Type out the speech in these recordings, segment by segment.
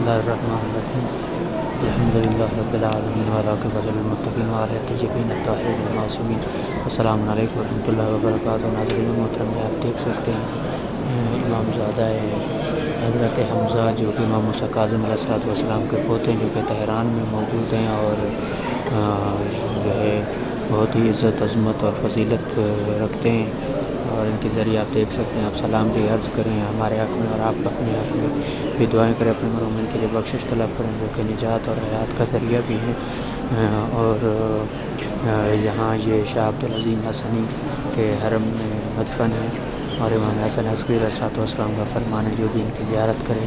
الله الرحمن الرحيم الحمد لله رب العالمين والعاقبة للمتقين وعلى التجبين التوحيد المعصومين السلام علیکم ورحمۃ اللہ وبرکاتہ. ناظرین محترم، آپ دیکھ سکتے ہیں امام زادہ حضرت حمزہ جو کہ امام موسیٰ کاظم علیہ السلام کے پوتے ہیں، جو کہ تہران میں موجود ہیں اور جو ہے بہت ہی عزت عظمت اور فضیلت رکھتے ہیں، اور ان کے ذریعے آپ دیکھ سکتے ہیں. آپ سلام بھی عرض کریں ہمارے حق میں، اور آپ اپنے حق میں بھی دعائیں کریں، اپنے مرومن کے لیے بخشش طلب کریں، جو کہ نجات اور حیات کا ذریعہ بھی ہے. اور یہاں یہ شاہ عبدالعظیم حسنی کے حرم میں مدفن ہے، اور امام حسن عسکری علیہ السلام کا فرمان ہے جو بھی ان کی زیارت کرے،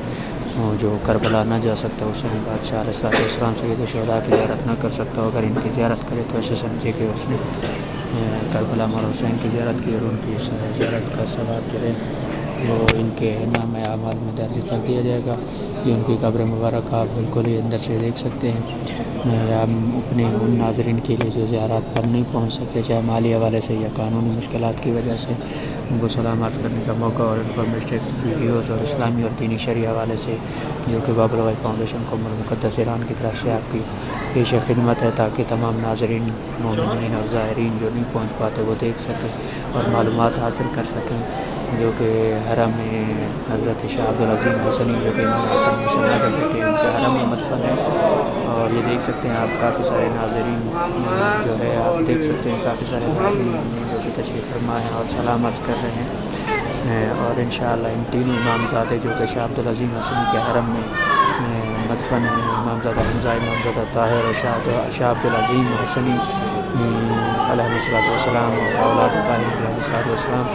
جو کربلا نہ جا سکتا حسین بادشاہ علیہ السلام سید الشہداء کی زیارت نہ کر سکتا، اگر ان کی زیارت کرے تو ایسے سمجھے کہ اس نے کربلا مولا حسین کی زیارت کی، اور ان کی زیارت کا ثواب جو ہے وہ ان کے نام اعمال میں درج کر دیا جائے گا. یہ ان کی قبر مبارک آپ بالکل ہی اندر سے دیکھ سکتے ہیں. ہم اپنے ان ناظرین کے لیے جو زیارات پر نہیں پہنچ سکتے، چاہے مالی حوالے سے یا قانونی مشکلات کی وجہ سے، ان کو سلام عرض کرنے کا موقع اور انفارمیٹیو ویڈیوز اور اسلامی اور دینی شرعی حوالے سے جو کہ باب الغیب فاؤنڈیشن کو مقدس ایران کی طرف سے آپ کی پیش خدمت ہے، تاکہ تمام ناظرین مومنین اور زائرین جو نہیں پہنچ پاتے وہ دیکھ سکیں اور معلومات حاصل کر سکیں، جو کہ حرم میں حضرت شاہ عبدالعظیم حسنی جو کہ امام حسن مسلح کے بیٹے ان کے حرم میں مدفن ہے. اور یہ دیکھ سکتے ہیں آپ کافی سارے ناظرین جو ہے آپ دیکھ سکتے ہیں کافی سارے ناظرین جو کہ تشریف فرما ہیں اور سلام عرض کر رہے ہیں. اور انشاءاللہ ان تینوں امامزادے جو کہ شاہ عبدالعظیم حسنی کے حرم میں مدفن ہیں، امامزادہ حمزہ، امامزادہ طاہر اور شاہ عبدالعظیم حسنی علیہ السلام اور اولاد طاہر علیہ السلام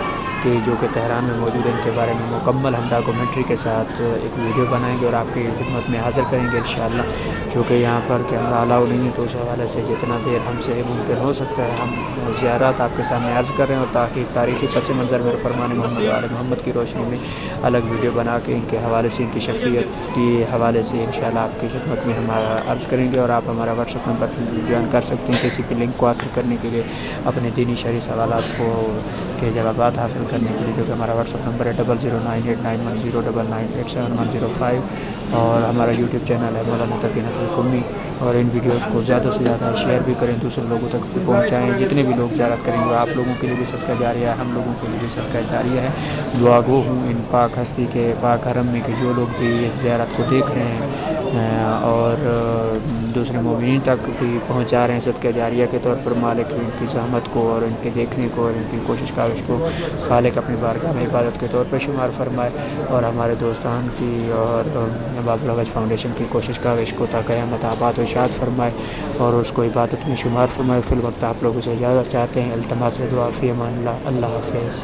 کے جو کہ تہران میں موجود ہیں، ان کے بارے میں مکمل ہم ڈاکومنٹری کے ساتھ ایک ویڈیو بنائیں گے اور آپ کی خدمت میں حاضر کریں گے انشاءاللہ. کیونکہ یہاں پر کیمرہ الاؤ نہیں ہے، تو اس حوالے سے جتنا دیر ہم سے ممکن ہو سکتا ہے ہم زیارات آپ کے سامنے عرض کر رہے ہیں، اور تاکہ تاریخی پس منظر میں فرمان محمد وآل محمد کی روشنی میں الگ ویڈیو بنا کے ان کے حوالے سے، ان کی شخصیت کے حوالے سے انشاءاللہ آپ کی خدمت میں ہم عرض کریں گے. اور آپ ہمارا واٹس ایپ نمبر جوائن کر سکتے ہیں کسی بھی لنک کو حاصل کرنے کے لیے، اپنے دینی شرعی سوالات کو کے جوابات حاصل کرنے کے لیے، جو کہ ہمارا واٹس ایپ نمبر ہے 00989109871005. اور ہمارا یوٹیوب چینل ہے مولانا تقی نقوی قمی. اور ان ویڈیوز کو زیادہ سے زیادہ شیئر بھی کریں، دوسرے لوگوں تک بھی پہنچائیں. جتنے بھی لوگ زیارت کریں گے آپ لوگوں کے لیے بھی صدقہ جاریہ ہے، ہم لوگوں کے لیے بھی صدقہ جاریہ ہے. دعا گو ہوں ان پاک ہستی کے پاک حرم میں کہ جو لوگ بھی اس زیارت کو دیکھ رہے ہیں اور دوسرے مومنین تک بھی پہنچا رہے ہیں صدقہ جاریہ کے طور پر، مالک ان کی زحمت کو اور ان کے دیکھنے کو اور ان کی کوشش کاوش کو خالق اپنی بارگاہ میں عبادت کے طور پر شمار فرمائے، اور ہمارے دوستان کی اور باب الغیب فاؤنڈیشن کی کوشش کاوش کو تا قیامت آباد و اشاعت فرمائے اور اس کو عبادت میں شمار فرمائے. فی الوقت آپ لوگوں سے اجازت چاہتے ہیں. التماس دعا فی امان اللہ. اللہ حافظ.